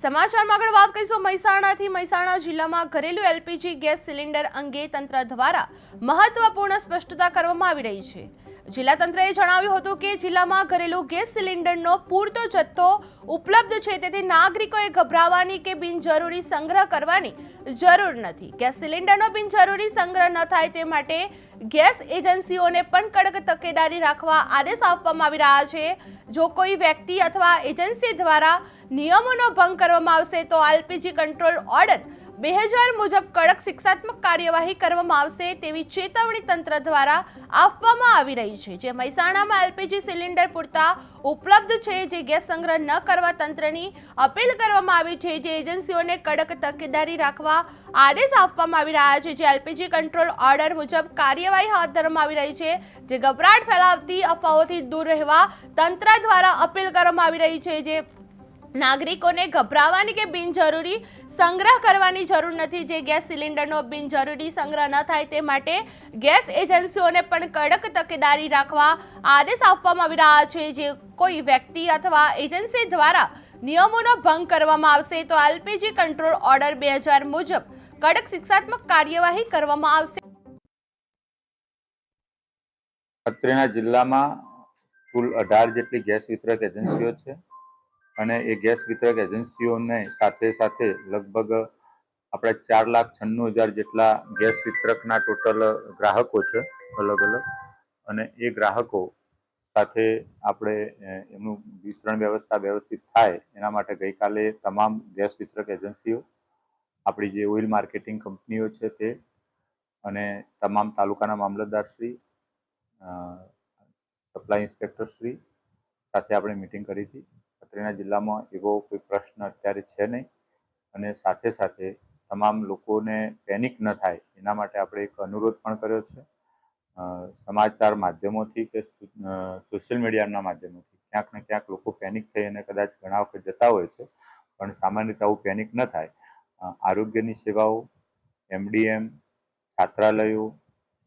સમાચારમાં આગળ વાત કરીશું મહેસાણાથી। મહેસાણા જિલ્લામાં ઘરેલું એલપીજી ગેસ સિલિન્ડર અંગે તંત્ર દ્વારા મહત્વપૂર્ણ સ્પષ્ટતા કરવામાં આવી રહી છે। જિલ્લા તંત્રએ જણાવ્યું હતું કે જિલ્લામાં ઘરેલું ગેસ સિલિન્ડરનો પૂરતો જથ્થો ઉપલબ્ધ છે, તેથી નાગરિકોએ ગભરાવાની કે બિનજરૂરી સંગ્રહ કરવાની જરૂર નથી। ગેસ સિલિન્ડરનો બિનજરૂરી સંગ્રહ ન થાય તે માટે ગેસ એજન્સીઓને પણ કડક તકેદારી રાખવા આદેશ આપવામાં આવી રહ્યા છે। જો કોઈ વ્યક્તિ અથવા એજન્સી દ્વારા નિયમોનો ભંગ કરવામાં આવશે તો એલપીજી કંટ્રોલ ઓર્ડર 2000 મુજબ કડક શિક્ષાત્મક કાર્યવાહી કરવામાં આવશે તેવી ચેતવણી તંત્ર દ્વારા આપવામાં આવી રહી છે। જે મહેસાણામાં એલપીજી સિલિન્ડર પૂરતા ઉપલબ્ધ છે, જે ગેસ સંગ્રહ ન કરવા તંત્રની અપીલ કરવામાં આવી છે। જે એજન્સીઓને કડક તકેદારી રાખવા આદેશ આપવામાં આવી રહ્યા છે। જે એલપીજી કંટ્રોલ ઓર્ડર મુજબ કાર્યવાહી હાથ ધરવામાં આવી રહી છે। જે ગભરાટ ફેલાવતી અફવાઓથી દૂર રહેવા તંત્ર દ્વારા અપીલ કરવામાં આવી રહી છે। જે નાગરિકોને ગભરાવાની કે બિનજરૂરી સંગ્રહ કરવાની જરૂર નથી। જે ગેસ સિલિન્ડરનો બિનજરૂરી સંગ્રહ ન થાય તે માટે ગેસ એજન્સીઓને પણ કડક તકેદારી રાખવા આદેશ આપવામાં આવી રહ્યા છે। જે કોઈ વ્યક્તિ અથવા એજન્સી દ્વારા નિયમોનો ભંગ કરવામાં આવશે તો એલપીજી કંટ્રોલ ઓર્ડર 2000 મુજબ કડક શિક્ષાત્મક કાર્યવાહી કરવામાં આવશે। અત્રેના જિલ્લામાં કુલ 18 જેટલી ગેસ વિતરક એજન્સીઓ છે અને એ ગેસ વિતરક એજન્સીઓને સાથે સાથે લગભગ આપણે 4,96,000 જેટલા ગેસ વિતરકના ટોટલ ગ્રાહકો છે અલગ અલગ, અને એ ગ્રાહકો સાથે આપણે એમનું વિતરણ વ્યવસ્થા વ્યવસ્થિત થાય એના માટે ગઈકાલે તમામ ગેસ વિતરક એજન્સીઓ, આપણી જે ઓઇલ માર્કેટિંગ કંપનીઓ છે તે અને તમામ તાલુકાના મામલતદારશ્રી, સપ્લાય ઇન્સ્પેક્ટરશ્રી સાથે આપણે મિટિંગ કરી હતી। અત્રેના જિલ્લામાં એવો કોઈ પ્રશ્ન અત્યારે છે નહીં, અને સાથે સાથે તમામ લોકોને પેનિક ન થાય એના માટે આપણે એક અનુરોધ પણ કર્યો છે। સમાચાર માધ્યમોથી કે સોશિયલ મીડિયાના માધ્યમોથી ક્યાંક ને ક્યાંક લોકો પેનિક થઈ અને કદાચ ઘણા વખત જતા હોય છે, પણ સામાન્ય રીતે આવું પેનિક ન થાય। આરોગ્યની સેવાઓ, એમડીએમ, છાત્રાલયો,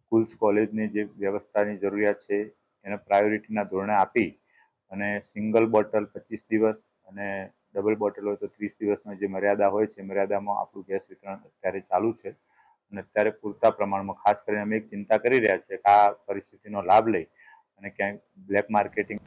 સ્કૂલ્સ કોલેજની જે વ્યવસ્થાની જરૂરિયાત છે એને પ્રાયોરિટીના ધોરણે આપી અને સિંગલ બોટલ 25 દિવસ અને ડબલ બોટલ હોય તો 30 દિવસની જે મર્યાદા હોય છે, મર્યાદામાં આપણું ગેસ વિતરણ અત્યારે ચાલુ છે અને અત્યારે પૂરતા પ્રમાણમાં, ખાસ કરીને અમે એક ચિંતા કરી રહ્યા છીએ કે આ પરિસ્થિતિનો લાભ લઈ અને ક્યાંય બ્લેક માર્કેટિંગ